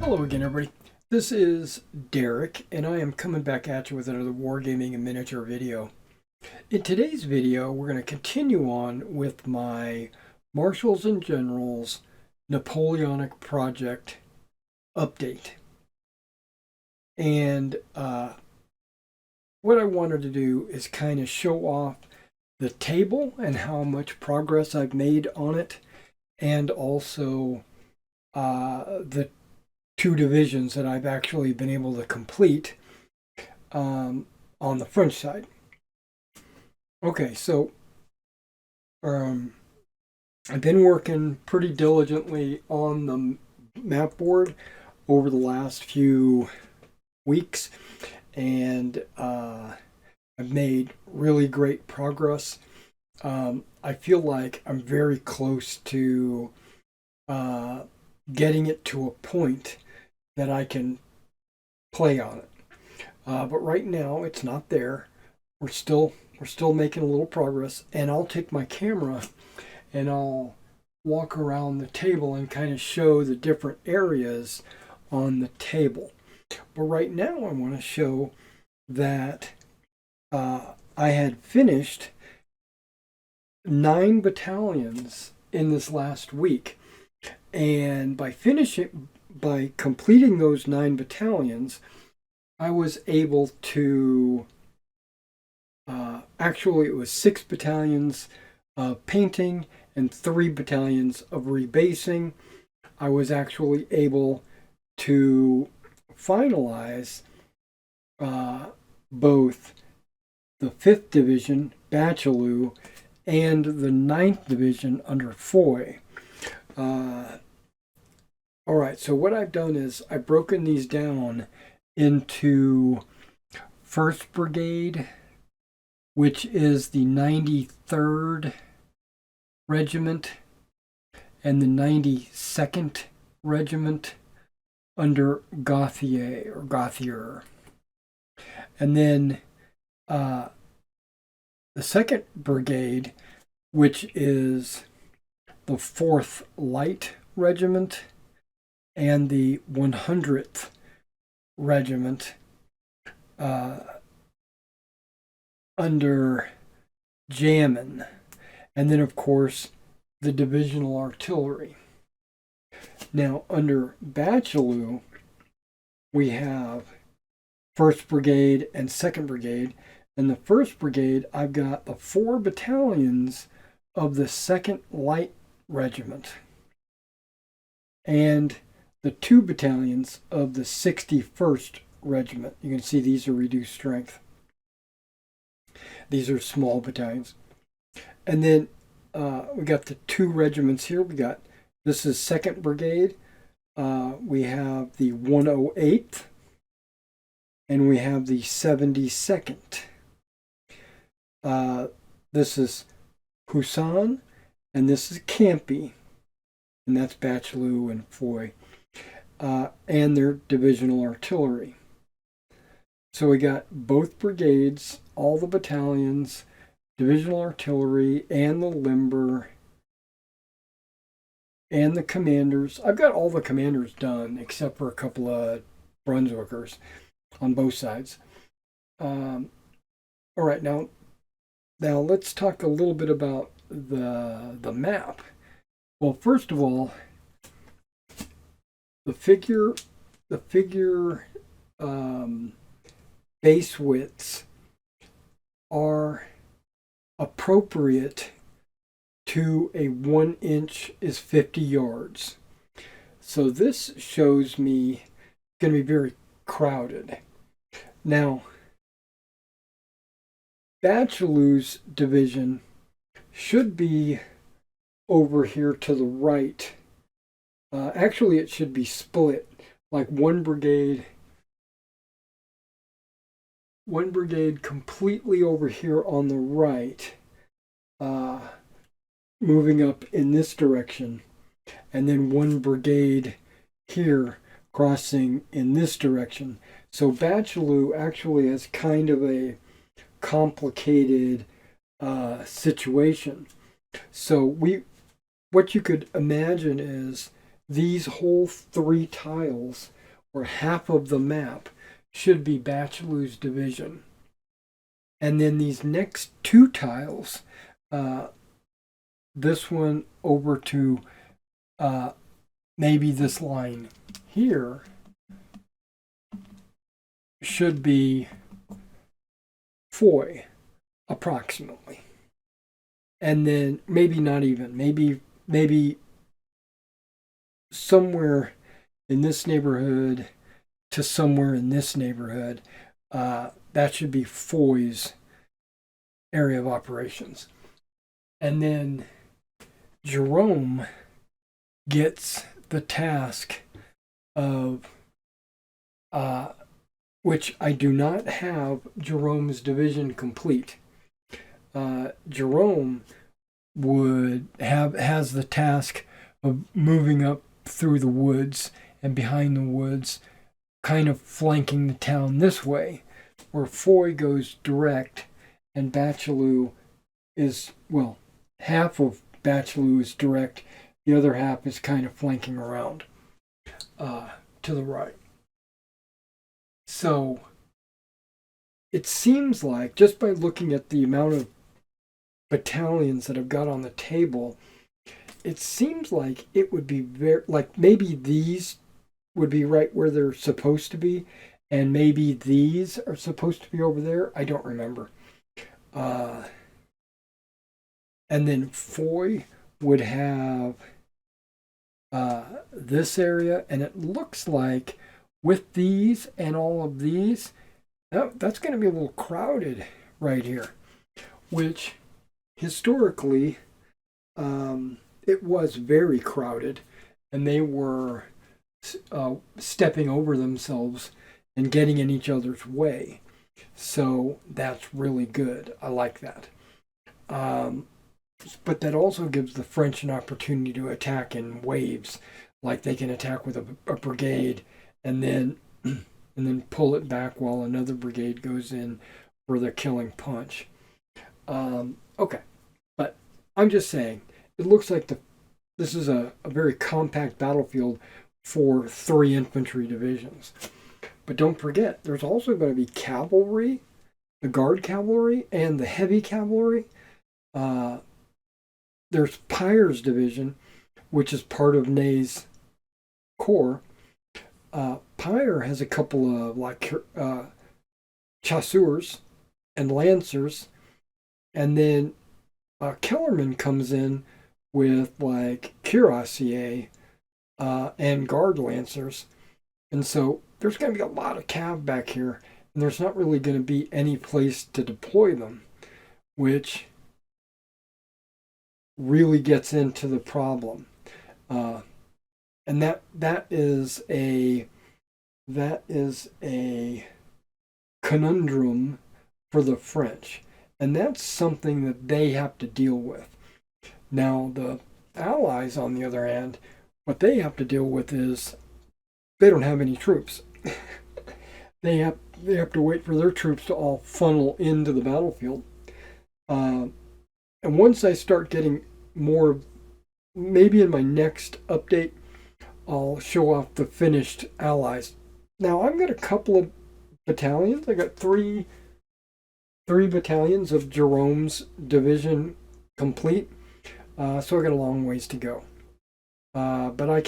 Hello again, everybody. This is Derek, and I am coming back at you with another Wargaming and miniature video. In today's video, we're going to continue on with my Marshals and Generals Napoleonic project update. And what I wanted to do is kind of show off the table and how much progress I've made on it, and also the two divisions that I've actually been able to complete on the French side. Okay, so I've been working pretty diligently on the map board over the last few weeks, and I've made really great progress. I feel like I'm very close to getting it to a point that I can play on it. But right now it's not there. We're still making a little progress, and I'll take my camera and I'll walk around the table and kind of show the different areas on the table. But right now I want to show that I had finished 9 battalions in this last week, and by completing those 9 battalions, I was able to, actually it was 6 battalions of painting and 3 battalions of rebasing. I was actually able to finalize both the 5th Division, Bachelou, and the 9th Division under Foy. Alright, so what I've done is I've broken these down into 1st Brigade, which is the 93rd Regiment, and the 92nd Regiment under Gauthier. And then the 2nd Brigade, which is the 4th Light Regiment, and the 100th Regiment under Jammin. And then, of course, the Divisional Artillery. Now, under Bachelou, we have 1st Brigade and 2nd Brigade. In the 1st Brigade, I've got the 4 battalions of the 2nd Light Regiment and the 2 battalions of the 61st Regiment. You can see these are reduced strength. These are small battalions. And then we got the 2 regiments here. This is 2nd Brigade. We have the 108th, and we have the 72nd. This is Poussin, and this is Campy, and that's Bachelou and Foy, and their divisional artillery. So we got both brigades, all the battalions, divisional artillery, and the limber, and the commanders. I've got all the commanders done except for a couple of Brunswickers on both sides. All right, now let's talk a little bit about the map. Well, first of all, the figure base widths are appropriate to a 1 inch is 50 yards. So this shows me it's going to be very crowded. Now, Bachelou's division should be over here to the right. Actually, it should be split, like one brigade completely over here on the right, moving up in this direction, and then one brigade here crossing in this direction. So Bachelou actually has kind of a complicated situation. So what you could imagine is these whole 3 tiles or half of the map should be Bachelu's division. And then these next two tiles, this one over to maybe this line here, should be Foy, approximately. And then maybe not even, maybe somewhere in this neighborhood to somewhere in this neighborhood, that should be Foy's area of operations. And then Jerome gets the task of, which I do not have Jerome's division complete. Jerome has the task of moving up through the woods and behind the woods, kind of flanking the town this way, where Foy goes direct and Bachelu is, well, half of Bachelu is direct, the other half is kind of flanking around to the right. So it seems like, just by looking at the amount of battalions that I've got on the table, it seems like it would be very, like maybe these would be right where they're supposed to be, and maybe these are supposed to be over there. I don't remember. And then Foy would have this area, and it looks like with these and all of these, that's going to be a little crowded right here, which historically it was very crowded, and they were stepping over themselves and getting in each other's way. So that's really good. I like that. But that also gives the French an opportunity to attack in waves, like they can attack with a brigade and then pull it back while another brigade goes in for the killing punch. Okay, but I'm just saying, it looks like this is a very compact battlefield for 3 infantry divisions. But don't forget, there's also going to be cavalry, the guard cavalry, and the heavy cavalry. There's Pyre's division, which is part of Ney's corps. Pyre has a couple of chasseurs and lancers, and then Kellerman comes in with cuirassier and guard lancers, and so there's going to be a lot of cav back here, and there's not really going to be any place to deploy them, which really gets into the problem. And that is a conundrum for the French, and that's something that they have to deal with. Now the Allies, on the other hand, what they have to deal with is they don't have any troops. They have to wait for their troops to all funnel into the battlefield. And once I start getting more, maybe in my next update, I'll show off the finished Allies. Now I've got a couple of battalions. I got three battalions of Jerome's division complete. So I got a long ways to go. But I'm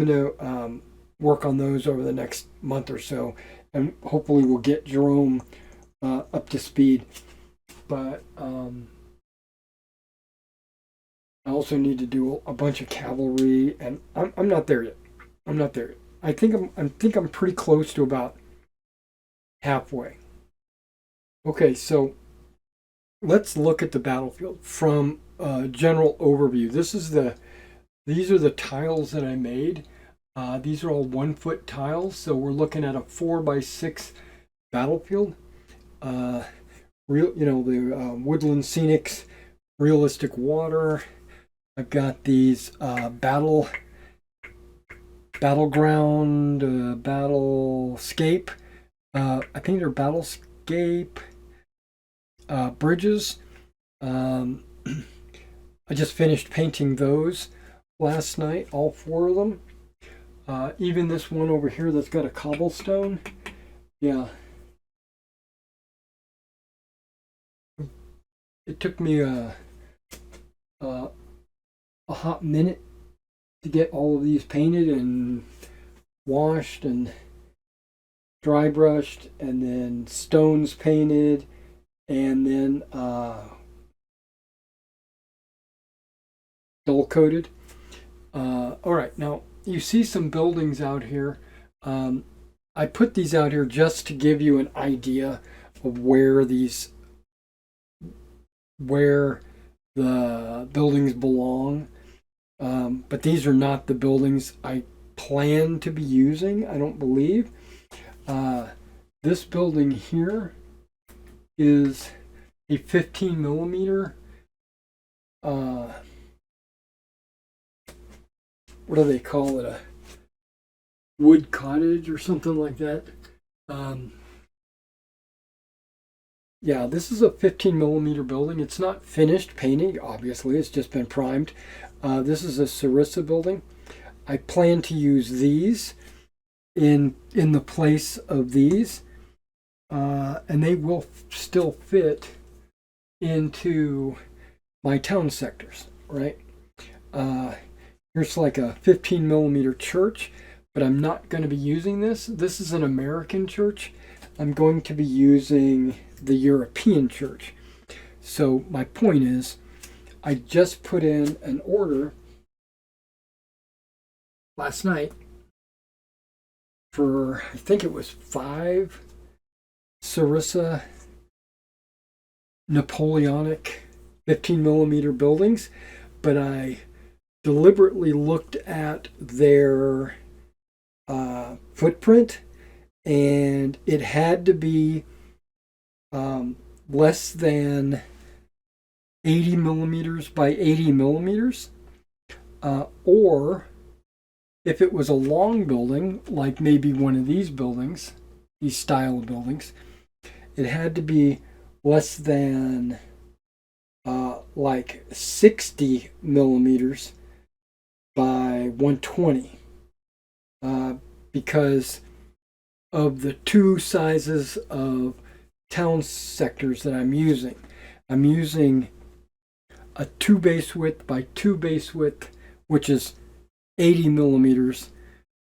going to work on those over the next month or so, and hopefully we'll get Jerome up to speed. But I also need to do a bunch of cavalry, and I'm not there yet. I'm not there yet. I think I'm pretty close to about halfway. Okay, so let's look at the battlefield from a general overview. These are the tiles that I made. These are all 1-foot tiles, so we're looking at a 4x6 battlefield. The woodland scenics, realistic water. I've got these battleground, battlescape. I think they're battlescape bridges. I just finished painting those last night, all 4 of them. Even this one over here that's got a cobblestone. Yeah. It took me a hot minute to get all of these painted and washed and dry brushed, and then stones painted, and then dull coated. All right, now you see some buildings out here. I put these out here just to give you an idea of where the buildings belong. But these are not the buildings I plan to be using, I don't believe. This building here is a 15 millimeter. What do they call it? A wood cottage or something like that. Yeah, this is a 15 millimeter building. It's not finished painting, obviously. It's just been primed. This is a Sarissa building. I plan to use these in the place of these, and they will still fit into my town sectors, right? Here's like a 15 millimeter church, but I'm not going to be using this. This is an American church. I'm going to be using the European church. So my point is, I just put in an order last night for, I think it was 5 Sarissa Napoleonic 15 millimeter buildings, but I deliberately looked at their footprint, and it had to be less than 80 millimeters by 80 millimeters, or if it was a long building, like maybe one of these buildings, these style of buildings, it had to be less than like 60 millimeters by 120, because of the two sizes of town sectors that I'm using. I'm using a 2 base width by 2 base width, which is 80 millimeters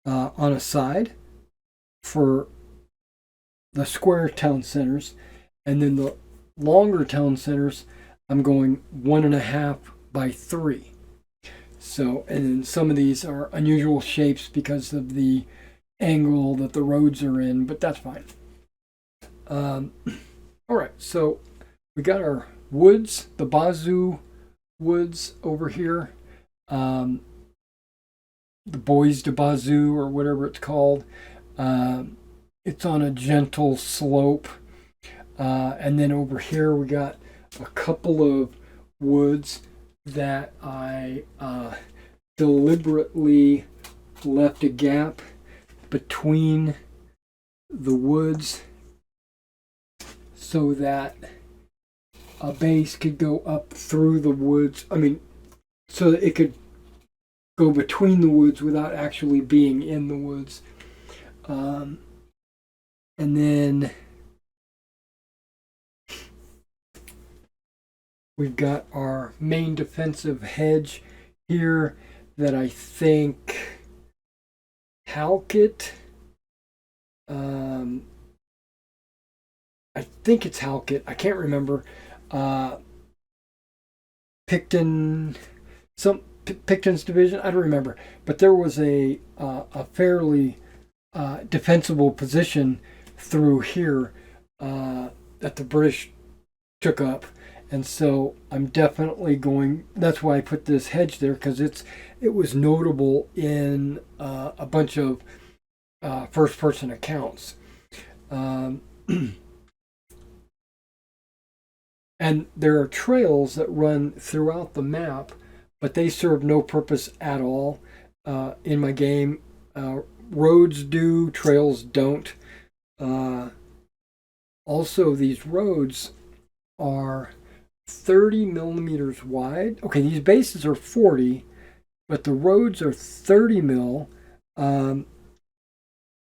on a side for the square town centers, and then the longer town centers I'm going 1.5 by 3. So, and then some of these are unusual shapes because of the angle that the roads are in, but that's fine. All right, so we got our woods, the Bazoo woods over here, the Bois de Bazoo or whatever it's called. It's on a gentle slope, and then over here we got a couple of woods that I deliberately left a gap between the woods so that a base could go up through the woods. I mean, so that it could go between the woods without actually being in the woods. And then we've got our main defensive hedge here that I think Halkett. I think it's Halkett. I can't remember. Picton's division. I don't remember. But there was a fairly defensible position through here that the British took up. And so I'm definitely going, that's why I put this hedge there, because it was notable in a bunch of first-person accounts. And there are trails that run throughout the map, but they serve no purpose at all in my game. Roads do, trails don't. Also, these roads are 30 millimeters wide. Okay, these bases are 40, but the roads are 30 mil. Um,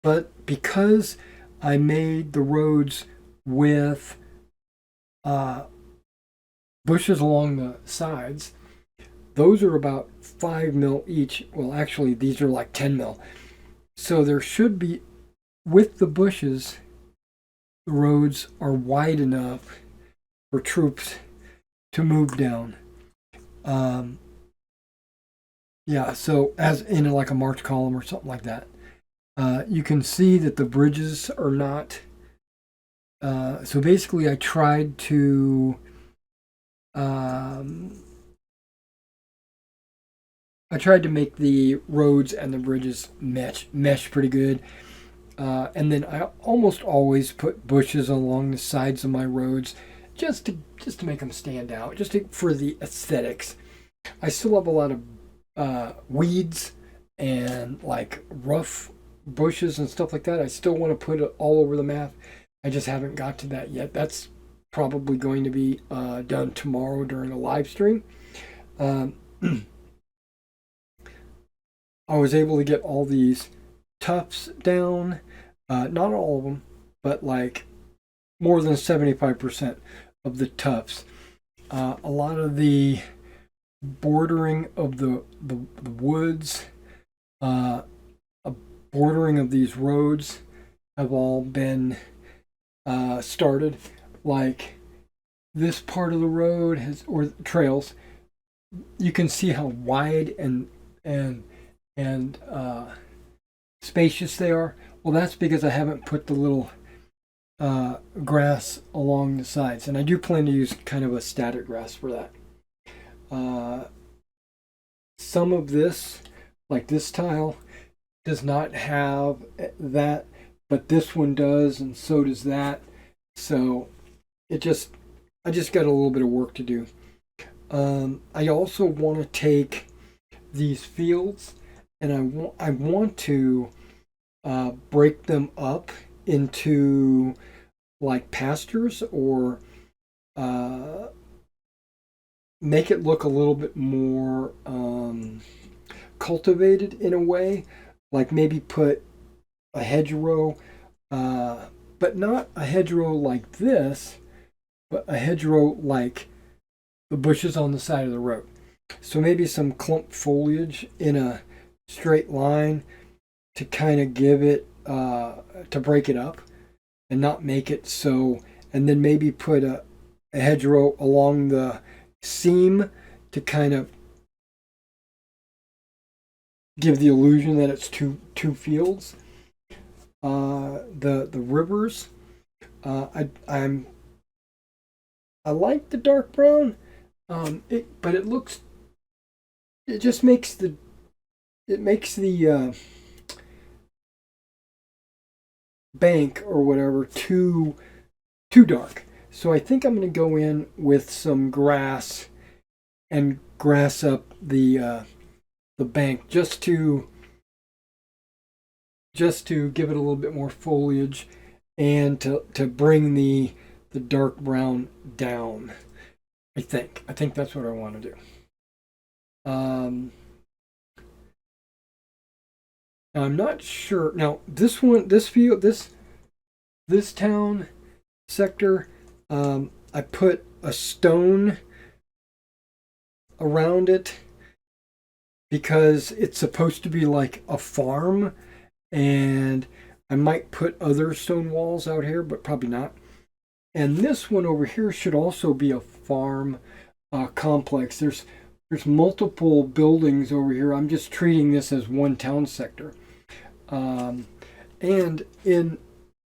but because I made the roads with uh, bushes along the sides, those are about 5 mil each. Well, actually, these are like 10 mil. So there should be, with the bushes, the roads are wide enough for troops to move down. Um, yeah, so as in like a march column or something like that. You can see that the bridges are not. So basically, um, I tried to make the roads and the bridges mesh pretty good. And then I almost always put bushes along the sides of my roads, just to make them stand out, for the aesthetics. I still have a lot of weeds and like rough bushes and stuff like that. I still want to put it all over the map. I just haven't got to that yet. That's probably going to be done tomorrow during a live stream. Um, I was able to get all these tufts down. Not all of them, but like more than 75% of the tufts. A lot of the bordering of the woods, uh, a bordering of these roads have all been started. Like this part of the road or trails, you can see how wide and spacious they are. Well, that's because I haven't put the little grass along the sides, and I do plan to use kind of a static grass for that. Uh, some of this, like this tile, does not have that, but this one does, and so does that. So I just got a little bit of work to do. I also want to take these fields, and I want to break them up into like pastures, or uh, make it look a little bit more cultivated in a way. Like maybe put a hedgerow, but not a hedgerow like this, but a hedgerow like the bushes on the side of the road. So maybe some clump foliage in a straight line to kind of give it, to break it up and not make it so, and then maybe put a hedgerow along the seam to kind of give the illusion that it's two fields. The rivers, I like the dark brown, but it just makes the bank or whatever too dark. So I think I'm going to go in with some grass and grass up the bank just to give it a little bit more foliage and to bring the dark brown down. I think that's what I want to do. Now I'm not sure. Now this town sector, I put a stone around it because it's supposed to be like a farm, and I might put other stone walls out here, but probably not. And this one over here should also be a farm complex. There's multiple buildings over here. I'm just treating this as one town sector. And in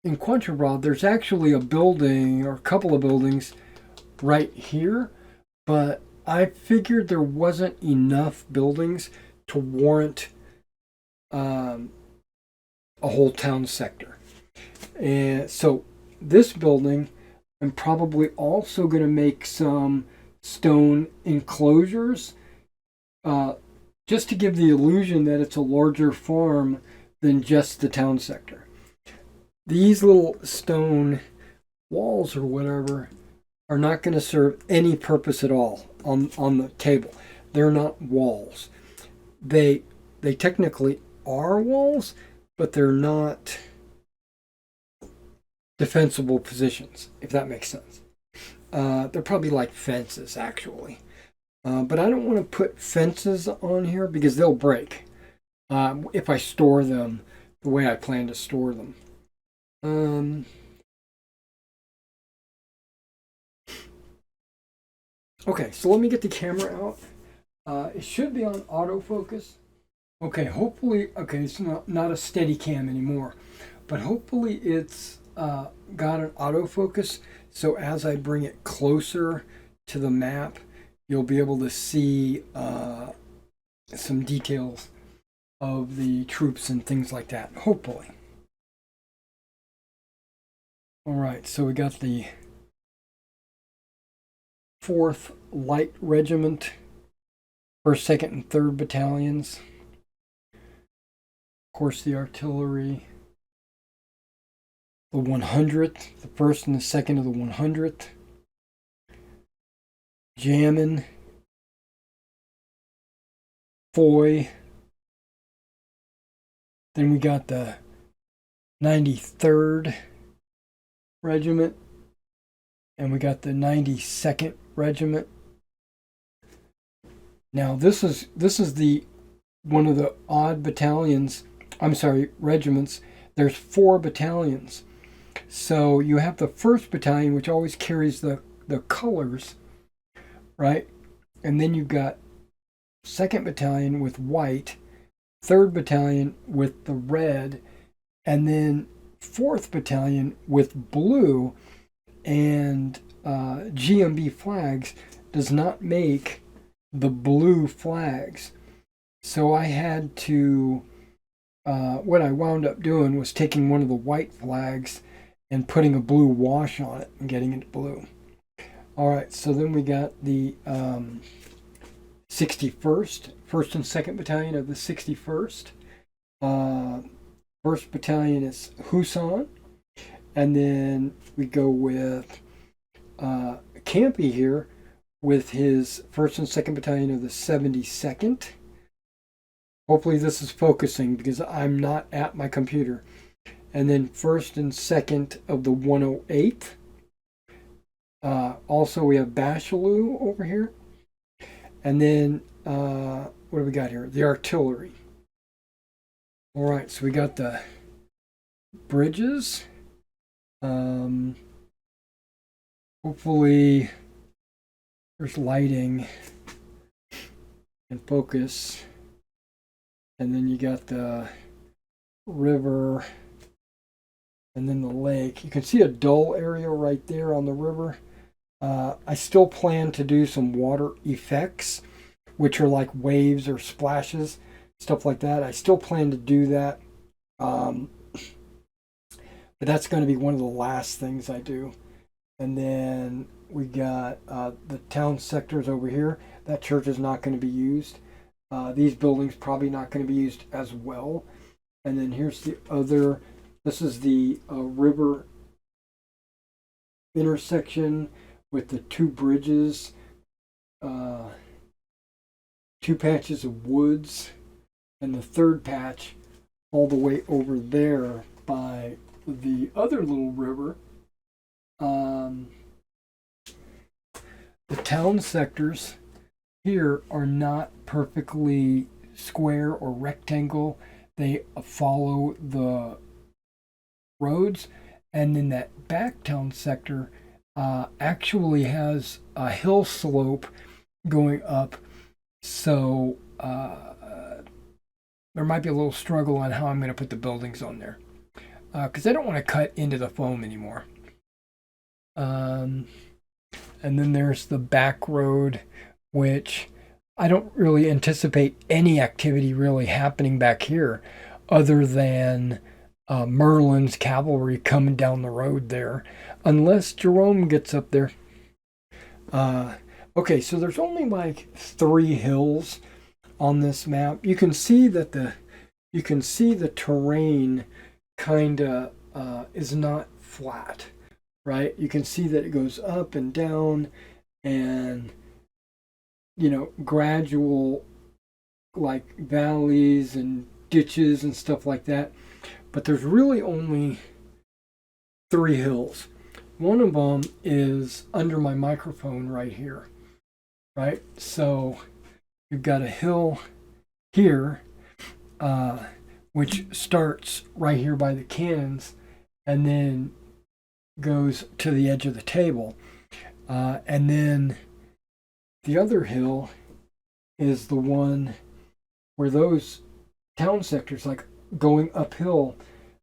Quantrabra, there's actually a building or a couple of buildings right here, but I figured there wasn't enough buildings to warrant a whole town sector. And so this building, I'm probably also going to make some stone enclosures, just to give the illusion that it's a larger farm than just the town sector. These little stone walls or whatever are not going to serve any purpose at all on the table. They're not walls. They technically are walls, but they're not defensible positions, if that makes sense. They're probably like fences, actually. But I don't want to put fences on here because they'll break if I store them the way I plan to store them. Okay, so let me get the camera out. It should be on autofocus. Okay, hopefully, okay, it's not a steady cam anymore, but hopefully it's got an autofocus, so as I bring it closer to the map, you'll be able to see some details of the troops and things like that, hopefully. All right, so we got the 4th Light Regiment, 1st, 2nd, and 3rd Battalions. Of course, the artillery. The 100th, the 1st and the 2nd of the 100th. Jammin'. Foy. Then we got the 93rd Regiment. And we got the 92nd Regiment. Now this is the one of the odd battalions. I'm sorry, regiments. There's 4 battalions. So you have the 1st Battalion, which always carries the colors, right? And then you've got 2nd Battalion with white, 3rd Battalion with the red, and then 4th Battalion with blue. And GMB flags does not make the blue flags. So I had to, what I wound up doing was taking one of the white flags and putting a blue wash on it and getting it blue. All right, so then we got the 61st, 1st and 2nd Battalion of the 61st. 1st Battalion is Husan. And then we go with Campy here with his 1st and 2nd Battalion of the 72nd. Hopefully this is focusing because I'm not at my computer. And then 1st and 2nd of the 108th. Also we have Bachelou over here. And then what do we got here? The artillery. All right, so we got the bridges. Hopefully there's lighting and focus. And then you got the river and then the lake. You can see a dull area right there on the river. I still plan to do some water effects, which are like waves or splashes, stuff like that. I still plan to do that. But that's going to be one of the last things I do. And then we got the town sectors over here. That church is not going to be used. These buildings probably not going to be used as well. And then here's the other. This is the river intersection with the 2 bridges, 2 patches of woods, and the 3rd patch all the way over there by the other little river. The town sectors here are not perfectly square or rectangle. They follow the roads, and then that back town sector actually has a hill slope going up, so there might be a little struggle on how I'm going to put the buildings on there because I don't want to cut into the foam anymore. And then there's the back road, which I don't really anticipate any activity really happening back here other than Merlin's cavalry coming down the road there, unless Jerome gets up there. Okay, so there's only like 3 hills on this map. You can see that the terrain kind of is not flat, right? You can see that it goes up and down and, you know, gradual like valleys and ditches and stuff like that. But there's really only 3 hills. One of them is under my microphone right here, right? So you've got a hill here, which starts right here by the cannons and then goes to the edge of the table. And then the other hill is the one where those town sectors, like going uphill,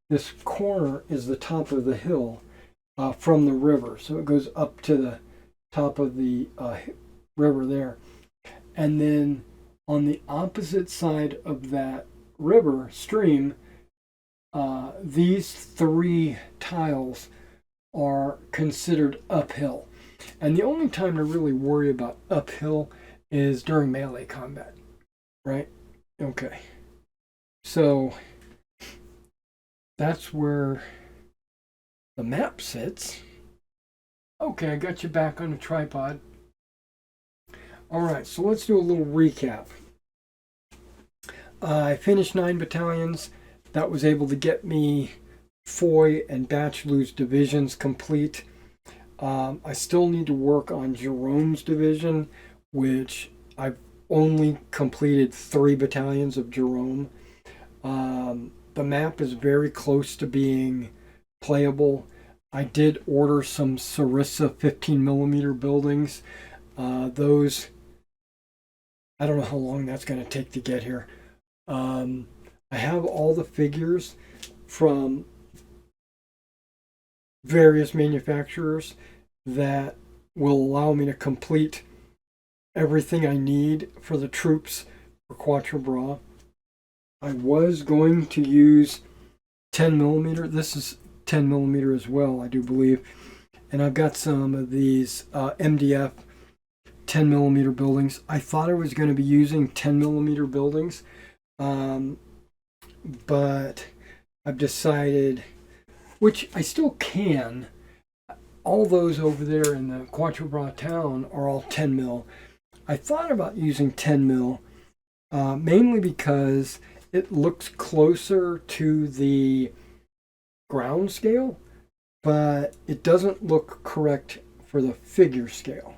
this corner is the top of the hill from the river. So it goes up to the top of the river there. And then on the opposite side of that river stream, these 3 tiles are considered uphill. And the only time to really worry about uphill is during melee combat, right? Okay. So that's where the map sits. Okay, I got you back on the tripod. All right, so let's do a little recap. I finished 9 battalions. That was able to get me Foy and Bachelor's divisions complete. I still need to work on Jerome's division, which I've only completed 3 battalions of Jerome. The map is very close to being playable. I did order some Sarissa 15mm buildings. Those, I don't know how long that's going to take to get here. I have all the figures from various manufacturers that will allow me to complete everything I need for the troops for Quatre Bras. I was going to use 10mm. This is 10mm as well, I do believe. And I've got some of these MDF 10mm buildings. I thought I was going to be using 10mm buildings, but I've decided, which I still can, all those over there in the Quatre Bras town are all 10mm. I thought about using 10mm, mainly because it looks closer to the ground scale, but it doesn't look correct for the figure scale,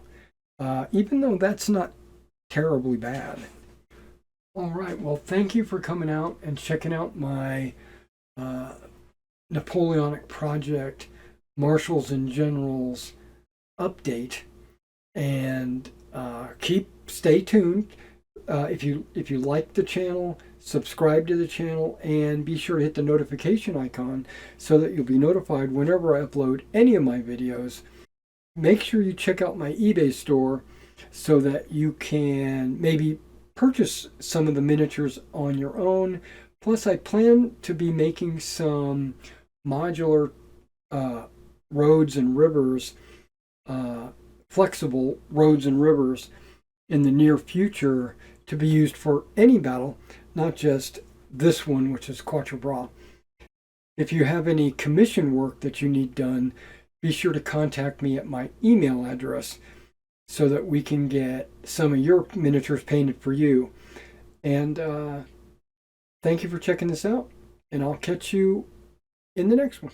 even though that's not terribly bad. All right, well, thank you for coming out and checking out my Napoleonic project, Marshals and Generals update, and stay tuned. If you like the channel, subscribe to the channel, and be sure to hit the notification icon so that you'll be notified whenever I upload any of my videos. Make sure you check out my eBay store so that you can maybe purchase some of the miniatures on your own. Plus, I plan to be making some modular roads and rivers, flexible roads and rivers in the near future to be used for any battle, not just this one, which is Quatre Bras. If you have any commission work that you need done, be sure to contact me at my email address so that we can get some of your miniatures painted for you. And thank you for checking this out, and I'll catch you in the next one.